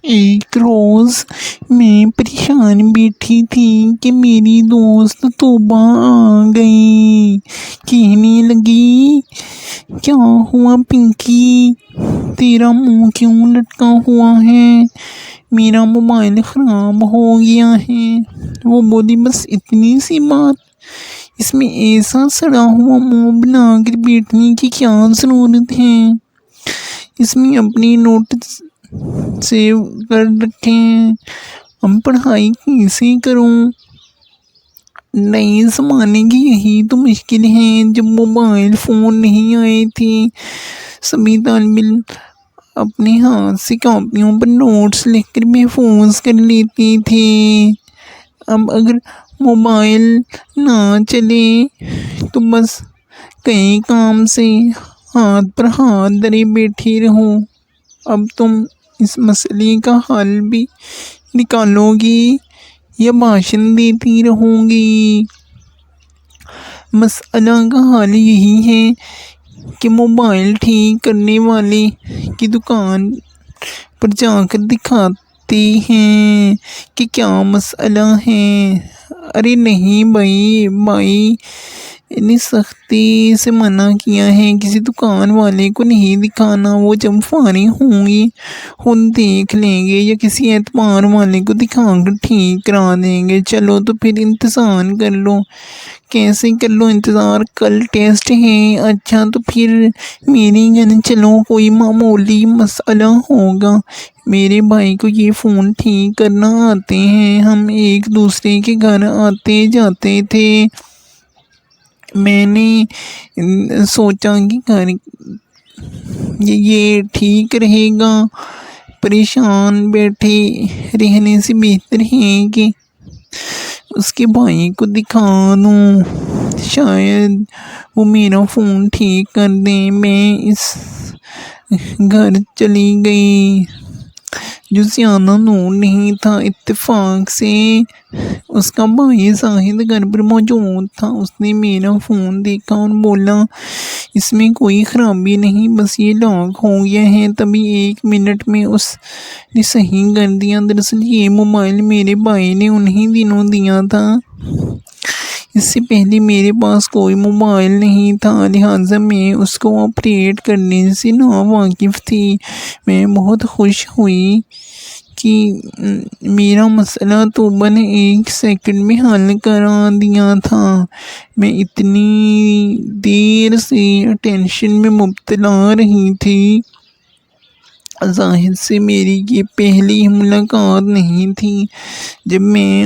ایک روز میں پریشان بیٹھی تھی کہ میری دوست توبہ آ گئی۔ کہنے لگی، کیا ہوا پنکی، تیرا منہ کیوں لٹکا ہوا ہے؟ میرا موبائل خراب ہو گیا ہے۔ وہ بولی، بس اتنی سی بات، اس میں ایسا سڑا ہوا منہ بنا کر بیٹھنے کی کیا ضرورت ہے؟ اس میں اپنی نوٹس سیو کر رکھے ہیں، اب پڑھائی کیسے کروں؟ نئے زمانے کی یہی تو مشکل ہے۔ جب موبائل فون نہیں آئے تھے، سبھی طالب علم اپنے ہاتھ سے کاپیوں پر نوٹس لکھ کر محفوظ کر لیتے تھے۔ اب اگر موبائل نہ چلے تو بس کئی کام سے ہاتھ پر ہاتھ دھرے بیٹھے رہو۔ اب تم اس مسئلے کا حل بھی نکالو گی یا بھاشن دیتی رہو گی؟ مسئلہ کا حل یہی ہے کہ موبائل ٹھیک کرنے والے کی دکان پر جا کر دکھاتے ہیں کہ کیا مسئلہ ہے۔ ارے نہیں بھائی نے سختی سے منع کیا ہے، کسی دکان والے کو نہیں دکھانا، وہ جب فارغ ہوں گے خود دیکھ لیں گے یا کسی اعتبار والے کو دکھا کر ٹھیک کرا دیں گے۔ چلو تو پھر انتظار کر لو۔ کیسے کر لو انتظار؟ کل ٹیسٹ ہے۔ اچھا تو پھر میرے گھر چلو، کوئی معمولی مسئلہ ہوگا۔ میرے بھائی کو یہ فون ٹھیک کرنا آتے ہیں، ہم ایک دوسرے کے گھر آتے جاتے تھے۔ میں نے سوچا کہ یہ ٹھیک رہے گا، پریشان بیٹھے رہنے سے بہتر ہے کہ اس کے بھائی کو دکھا دوں، شاید وہ میرا فون ٹھیک کر دیں۔ میں اس گھر چلی گئی جو زیادہ دور نہیں تھا۔ اتفاق سے اس کا بھائی زاہد گھر پر موجود تھا۔ اس نے میرا فون دیکھا اور بولا، اس میں کوئی خرابی نہیں، بس یہ لاک ہو گیا ہے۔ تبھی 1 منٹ میں اس نے صحیح کر دیا۔ دراصل یہ موبائل میرے بھائی نے انہی دنوں دیا تھا۔ اس سے پہلے میرے پاس کوئی موبائل نہیں تھا، لہٰذا میں اس کو آپریٹ کرنے سے ناواقف تھی۔ میں بہت خوش ہوئی کہ میرا مسئلہ توبہ نے 1 سیکنڈ میں حل کرا دیا تھا۔ میں اتنی دیر سے ٹینشن میں مبتلا رہی تھی۔ زاہد سے میری یہ پہلی ملاقات نہیں تھی۔ جب میں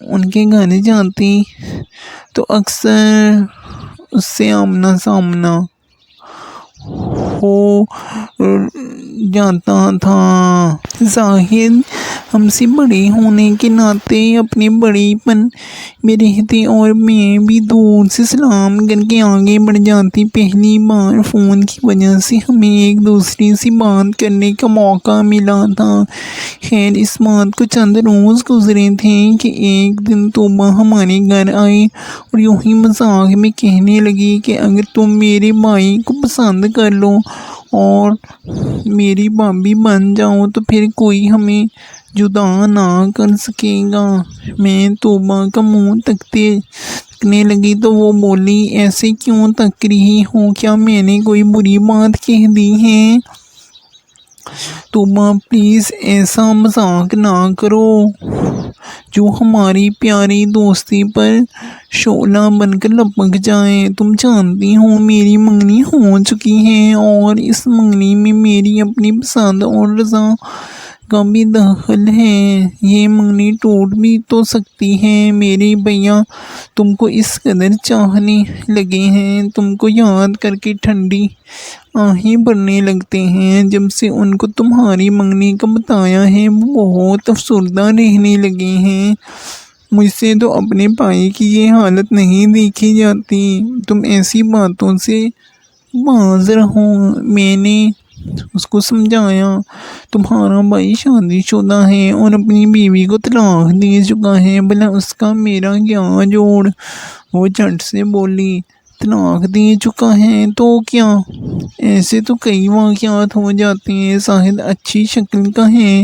ان کے گھر جاتی تو اکثر اس سے آمنا سامنا ہو جاتا تھا۔ زاہد ہم سے بڑے ہونے کے ناطے اپنے بڑے پن میں رہتے اور میں بھی دور سے سلام کر کے آگے بڑھ جاتی۔ پہلی بار فون کی وجہ سے ہمیں ایک دوسرے سے بات کرنے کا موقع ملا تھا۔ خیر، اس بات کو چند روز گزرے تھے کہ ایک دن توبہ ہمارے گھر آئی اور یوں ہی مذاق میں کہنے لگی کہ اگر تم میرے بھائی کو پسند کر لو اور میری بھابھی بن جاؤ تو پھر کوئی ہمیں جدا نہ کر سکے گا۔ میں توبہ کا منہ تکنے لگی تو وہ بولی، ایسے کیوں تک رہی ہو؟ کیا میں نے کوئی بری بات کہہ دی ہے؟ توبہ پلیز ایسا مذاق نہ کرو جو ہماری پیاری دوستی پر شعلہ بن کر لپک جائے۔ تم جانتی ہو میری منگنی ہو چکی ہے اور اس منگنی میں میری اپنی پسند اور رضا کا بھی دخل ہے۔ یہ منگنی ٹوٹ بھی تو سکتی ہے۔ میرے بھیا تم کو اس قدر چاہنے لگے ہیں، تم کو یاد کر کے ٹھنڈی آہیں بھرنے لگتے ہیں۔ جب سے ان کو تمہاری منگنی کا بتایا ہے وہ بہت افسردہ رہنے لگے ہیں۔ مجھ سے تو اپنے بھائی کی یہ حالت نہیں دیکھی جاتی۔ تم ایسی باتوں سے باز رہو۔ میں نے اس کو سمجھایا، تمہارا بھائی شادی شدہ ہے اور اپنی بیوی کو طلاق دے چکا ہے، بھلا اس کا میرا کیا جوڑ؟ وہ جھٹ سے بولی، طلاق دے چکا ہے تو کیا؟ ایسے تو کئی واقعات ہو جاتے ہیں۔ زاہد اچھی شکل کا ہے،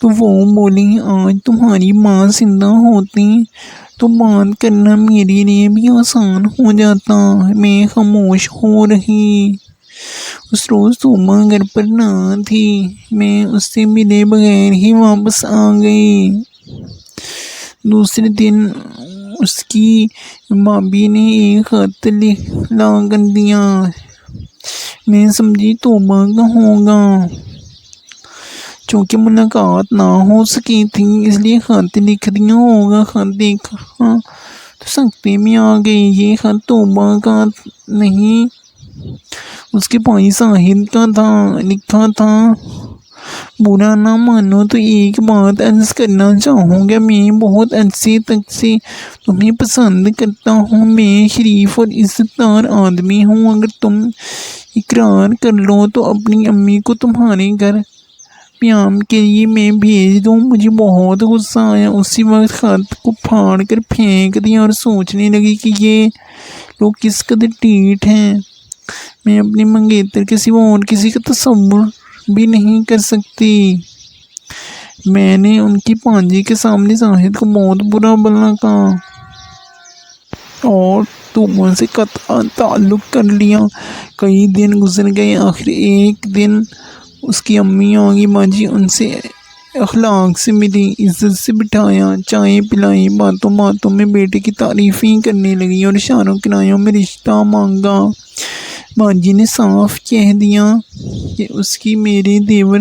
تو وہ بولی آج تمہاری ماں زندہ ہوتی تو بات کرنا میرے لیے بھی آسان ہو جاتا۔ میں خاموش ہو رہی۔ اس روز توبہ گھر پر نہ تھی۔ میں اس سے ملے بغیر ہی واپس آ گئی۔ دوسرے دن اس کی بھابھی نے ایک خط لا کر دیا۔ میں سمجھی توبہ کا ہوگا۔ چونکہ ملاقات نہ ہو سکی تھی اس لیے خط لکھ دیا ہوگا۔ خط دیکھا تو سکتے میں آ گئی۔ یہ خط توبہ کا نہیں، اس کے بھائی ساحل کا تھا۔ لکھا تھا، برا نہ مانو تو ایک بات عرض کرنا چاہوں گا۔ میں بہت عرصے تک سے تمہیں پسند کرتا ہوں۔ میں شریف اور عزت دار آدمی ہوں۔ اگر تم اقرار کر لو تو اپنی امی کو تمہارے گھر پیام کے لیے میں بھیج دوں۔ مجھے بہت غصہ آیا۔ اسی وقت خط کو پھاڑ کر پھینک دیا اور سوچنے لگی کہ یہ لوگ کس قدر ڈھیٹ ہیں۔ میں اپنے منگیتر کے سوا اور کسی کا تصور بھی نہیں کر سکتی۔ میں نے ان کی پانجی کے سامنے زاہد کو بہت برا بھلا کہا اور توبہ سے قطع تعلق کر لیا۔ کئی دن گزر گئے۔ آخر ایک دن اس کی امی آگئی۔ باجی ان سے اخلاق سے ملی، عزت سے بٹھایا، چائے پلائی، باتوں باتوں میں بیٹے کی تعریفیں کرنے لگی اور اشاروں کنایوں میں رشتہ مانگا۔ باجی نے صاف کہہ دیا کہ اس کی میرے دیور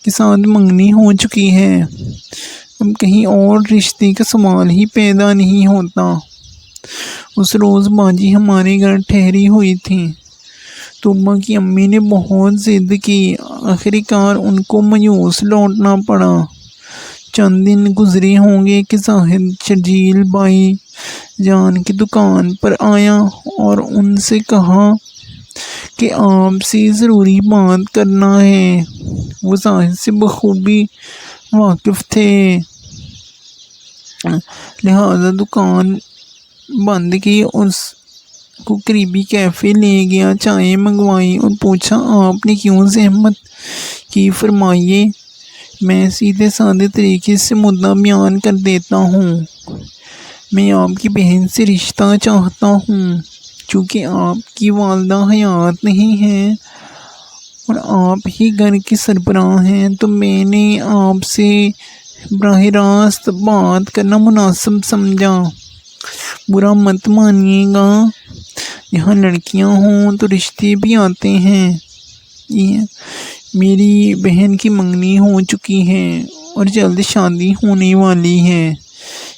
کے ساتھ منگنی ہو چکی ہے، اب کہیں اور رشتے کا سوال ہی پیدا نہیں ہوتا۔ اس روز باجی ہمارے گھر ٹھہری ہوئی تھی۔ توبہ کی امی نے بہت ضد کی۔ آخرکار ان کو مایوس لوٹنا پڑا۔ چند دن گزرے ہوں گے کہ زاہد شرجیل بھائی جان کی دکان پر آیا اور ان سے کہا کہ آپ سے ضروری بات کرنا ہے۔ وہ زاہد سے بخوبی واقف تھے، لہذا دکان بند کی اور اس کو قریبی کیفے لے گیا، چائے منگوائی اور پوچھا آپ نے کیوں زحمت کی، فرمائیے، میں سیدھے سادے طریقے سے مدعا بیان کر دیتا ہوں۔ میں آپ کی بہن سے رشتہ چاہتا ہوں۔ چونکہ آپ کی والدہ حیات نہیں ہیں اور آپ ہی گھر کے سربراہ ہیں تو میں نے آپ سے براہ راست بات کرنا مناسب سمجھا۔ برا مت مانیے گا، یہاں لڑکیاں ہوں تو رشتے بھی آتے ہیں۔ میری بہن کی منگنی ہو چکی ہے اور جلد شادی ہونے والی ہے،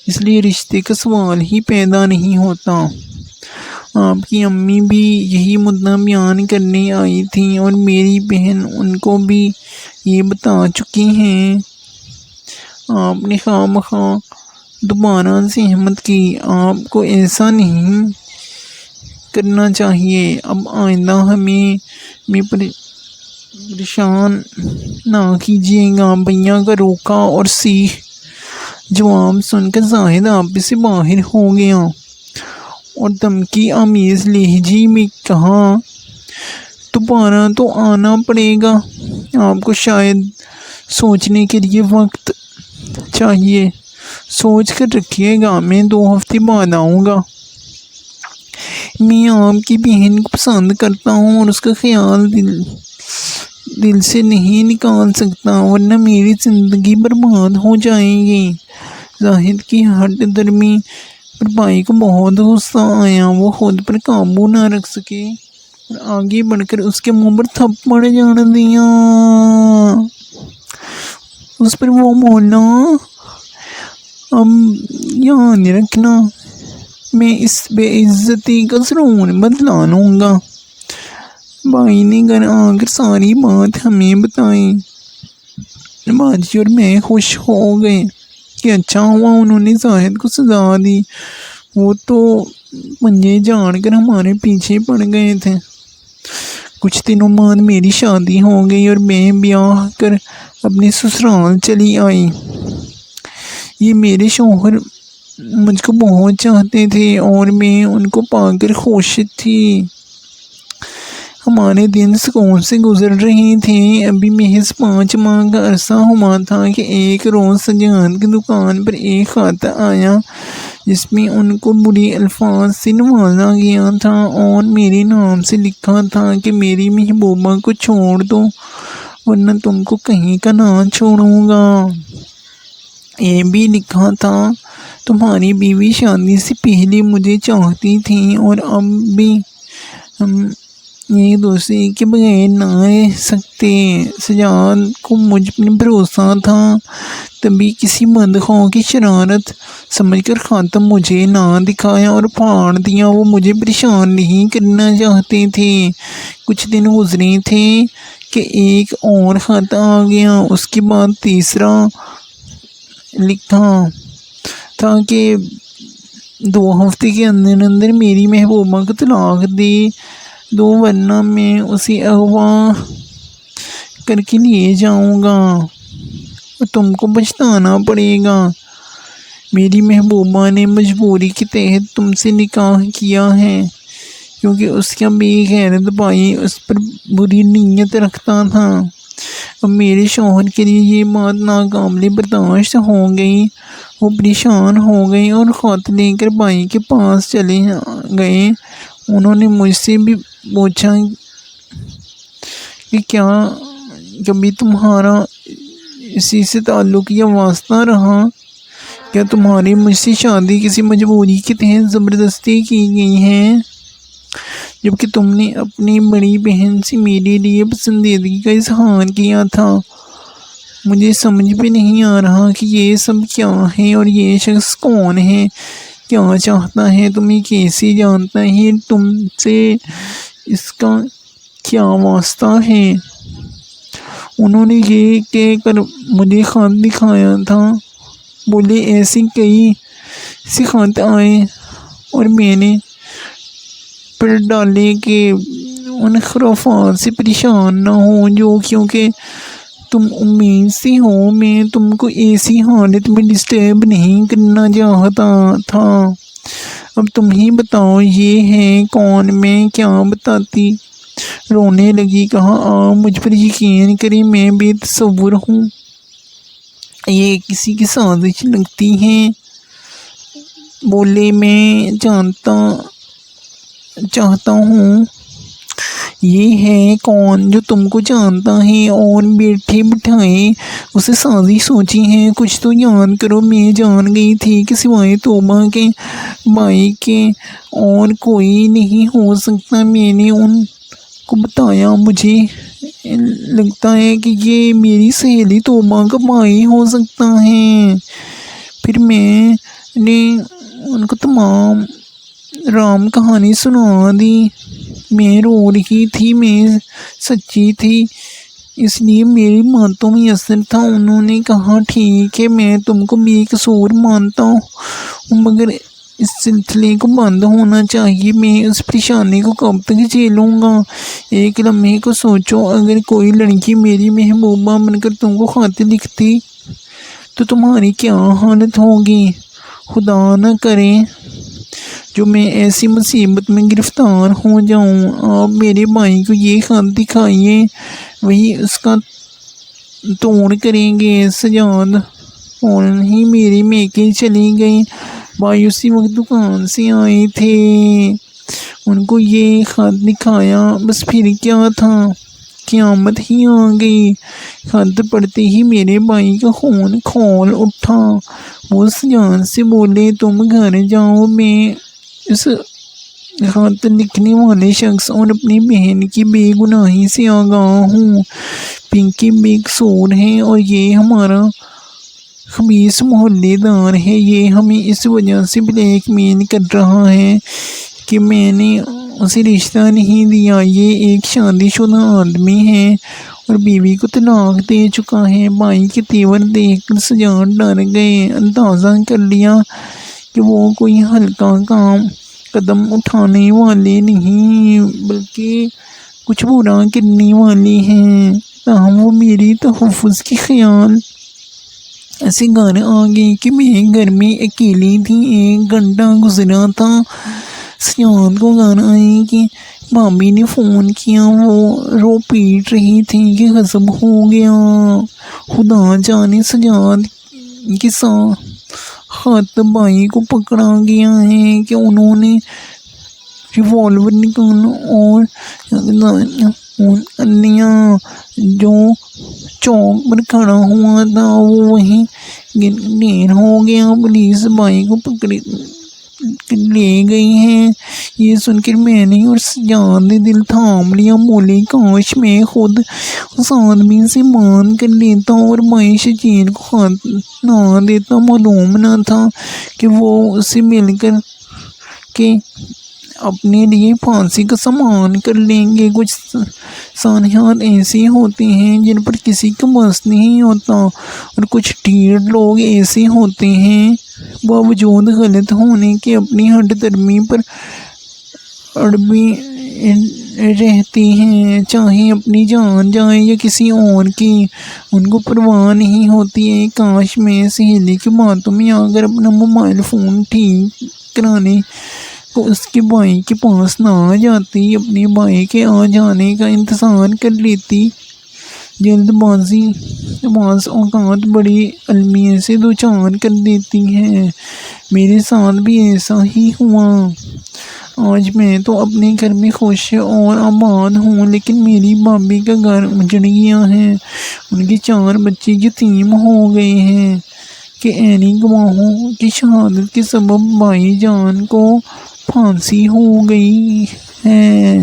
اس لیے رشتے کا سوال ہی پیدا نہیں ہوتا۔ آپ کی امی بھی یہی مدعا بیان کرنے آئی تھیں اور میری بہن ان کو بھی یہ بتا چکی ہیں۔ آپ نے خواہ مخواہ دوبارہ زحمت کی۔ آپ کو ایسا نہیں کرنا چاہیے۔ اب آئندہ ہمیں پریشان نہ کیجیے گا۔ بھیا کا روکھا اور سیخ جواب سن کر زاہد آپے سے باہر ہو گیا اور دھمکی آمیز لہجے میں کہا، دوبارہ تو آنا پڑے گا، آپ کو شاید سوچنے کے لیے وقت چاہیے، سوچ کر رکھیے گا، میں 2 ہفتے بعد آؤں گا۔ میں آپ کی بہن کو پسند کرتا ہوں اور اس کا خیال دل سے نہیں نکال سکتا، ورنہ میری زندگی برباد ہو جائے گی۔ زاہد کی ہٹ درمی پر بھائی کو بہت غصہ آیا۔ وہ خود پر قابو نہ رکھ سکے اور آگے بڑھ کر اس کے منہ پر تھپڑ جاڑ دیا۔ اس پر وہ بولا، اب یاد رکھنا، میں اس بے عزتی کا ضرور بدلا لوں گا۔ بھائی نے گھر آ کر ساری بات ہمیں بتائی۔ باجی اور میں خوش ہو گئے کہ اچھا ہوا انہوں نے زاہد کو سزا دی، وہ تو پنجے جھاڑ کر ہمارے پیچھے پڑ گئے تھے۔ کچھ دنوں بعد میری شادی ہو گئی اور میں بیاہ کر اپنے سسرال چلی آئی۔ یہ میرے شوہر مجھ کو بہت چاہتے تھے اور میں ان کو پا کر خوش تھی۔ ہمارے دن سکون سے گزر رہے تھے۔ ابھی محض 5 ماہ کا عرصہ ہوا تھا کہ ایک روز سجاد کی دکان پر ایک خط آیا جس میں ان کو برے الفاظ سے نوازا گیا تھا اور میرے نام سے لکھا تھا کہ میری محبوبہ کو چھوڑ دو ورنہ تم کو کہیں کا نہ چھوڑوں گا۔ یہ بھی لکھا تھا تمہاری بیوی شادی سے پہلے مجھے چاہتی تھی اور اب بھی ہم ایک دوسرے کے بغیر نہ رہ سکتے۔ سجاد کو مجھ پر بھروسہ تھا، تبھی کسی بدخواہ کی شرارت سمجھ کر خاتم مجھے نہ دکھایا اور پھاڑ دیا۔ وہ مجھے پریشان نہیں کرنا چاہتے تھے۔ کچھ دن گزرے تھے کہ ایک اور خط آ گیا۔ اس کے بعد تیسرا لکھا تھا کہ 2 ہفتے کے اندر اندر میری محبوبہ کو طلاق دے دو ورنہ میں اسے اغوا کر کے لے جاؤں گا اور تم کو پچھتانا پڑے گا۔ میری محبوبہ نے مجبوری کے تحت تم سے نکاح کیا ہے کیونکہ اس کا بے غیرت بھائی اس پر بری نیت رکھتا تھا۔ اب میرے شوہر کے لیے یہ بات ناقابل برداشت ہو گئی۔ وہ پریشان ہو گئی اور خط لے کر بھائی کے پاس چلے گئے۔ انہوں نے مجھ سے بھی پوچھا کہ کیا کبھی تمہارا اسی سے تعلق یا واسطہ رہا؟ کیا تمہاری مجھ سے شادی کسی مجبوری کے تحت زبردستی کی گئی ہے جبکہ تم نے اپنی بڑی بہن سے میرے لیے پسندیدگی کا اظہار کیا تھا؟ مجھے سمجھ بھی نہیں آ رہا کہ یہ سب کیا ہے اور یہ شخص کون ہے، کیا چاہتا ہے، تمہیں کیسے جانتا ہے، تم سے اس کا کیا واسطہ ہے۔ انہوں نے یہ کہہ کر مجھے خط دکھایا تھا۔ بولے ایسے کئی سے خط آئے اور میں نے پڑھ ڈالے کہ ان خرافات سے پریشان نہ ہو جو کیونکہ تم امید سے ہو میں تم کو ایسی حالت میں ڈسٹرب نہیں کرنا چاہتا تھا۔ اب تم ہی بتاؤ یہ ہے کون، میں کیا بتاتی۔ رونے لگی، کہا آپ مجھ پر یقین کریں میں بے تصور ہوں، یہ کسی کی سازش لگتی ہے۔ بولے میں چاہتا ہوں یہ ہے کون جو تم کو جانتا ہے اور بیٹھے بٹھائے اسے سازش سوچی ہے۔ کچھ تو یاد کرو، میں جان گئی تھی کہ سوائے توبہ کے بھائی کے اور کوئی نہیں ہو سکتا۔ میں نے ان کو بتایا مجھے لگتا ہے کہ یہ میری سہیلی توبہ کا بھائی ہو سکتا ہے۔ پھر میں نے ان کو تمام رام کہانی سنا دی۔ میں رو رہی تھی، میں سچی تھی اس لیے میری باتوں میں اثر تھا۔ انہوں نے کہا ٹھیک ہے میں تم کو بے قصور مانتا ہوں مگر اس سلسلے کو بند ہونا چاہیے۔ میں اس پریشانی کو کب تک جھیلوں گا؟ ایک لمحے کو سوچو، اگر کوئی لڑکی میری محبوبہ بن کر تم کو خط لکھتی تو تمہاری کیا حالت ہوگی؟ خدا نہ کرے جو میں ایسی مصیبت میں گرفتار ہو جاؤں۔ آپ میرے بھائی کو یہ خط دکھائیے، وہی اس کا توڑ کریں گے۔ سجاد فوراً ہی میرے میکے چلے گئے۔ بھائی اسی وقت دکان سے آئے تھے، ان کو یہ خط دکھایا، بس پھر کیا تھا، قیامت ہی آ گئی۔ خط پڑھتے ہی میرے بھائی کا خون کھول اٹھا۔ وہ سجاد سے بولے تم گھر جاؤ، میں اس خط لکھنے والے شخص اور اپنی بہن کی بے گناہی سے آگاہ ہوں۔ پنکی بے قصور ہے اور یہ ہمارا خبیث محلے دار ہے۔ یہ ہمیں اس وجہ سے بلیک میل کر رہا ہے کہ میں نے اسے رشتہ نہیں دیا۔ یہ ایک شادی شدہ آدمی ہے اور بیوی کو طلاق دے چکا ہے۔ بھائی کے تیور دیکھ کر سجاد ڈر گئے۔ اندازہ کر لیا کہ وہ کوئی ہلکا قدم اٹھانے والے نہیں بلکہ کچھ برا کرنے والے ہیں۔ تاہم وہ میری تحفظ کے خیال ایسے گھر آ گئی کہ میں گھر میں اکیلی تھی۔ 1 گھنٹہ گزرا تھا سجاد کو گھر آئے کہ بھابھی نے فون کیا، وہ رو پیٹ رہی تھی کہ غضب ہو گیا، خدا جانے سجاد کے ساتھ بھائی کو پکڑا گیا ہے کہ انہوں نے ریوالور نکالا اور لیا۔ جو چوک پر کھڑا ہوا تھا وہ وہیں ڈھیر ہو گیا۔ پولیس بھائی کو پکڑ لے گئی ہے۔ یہ سن کر میں نے اور سجاد نے دل تھام لیا، بولے کاش میں خود اس آدمی سے بات کر لیتا اور بھائی شجیر کو خط نہ دیتا۔ معلوم نہ تھا کہ وہ اسے مل کر کے اپنے لیے پھانسی کا سامان کر لیں گے۔ کچھ سانحات ایسے ہوتے ہیں جن پر کسی کا بس نہیں ہوتا، اور کچھ ڈھیر لوگ ایسے ہوتے ہیں باوجود غلط ہونے کے اپنی ہٹ درمی پر اڑے رہتے ہیں، چاہے اپنی جان جائے یا کسی اور کی، ان کو پرواہ نہیں ہوتی ہے۔ کاش میں سہیلی کی باتوں میں آ کر اپنا موبائل فون ٹھیک کرانے کو اس کے بھائی کے پاس نہ آ جاتی، اپنے بھائی کے آ جانے کا انتظار کر لیتی۔ جلد بازی بعض اوقات بڑی المیے سے دوچار کر دیتی ہے، میرے ساتھ بھی ایسا ہی ہوا۔ آج میں تو اپنے گھر میں خوش اور آباد ہوں، لیکن میری بھابھی کا گھر اجڑ گیا ہے، ان کے 4 بچے یتیم ہو گئے ہیں کہ عینی گواہوں کی شہادت کے سبب بھائی جان کو پھانسی ہو گئی ہے۔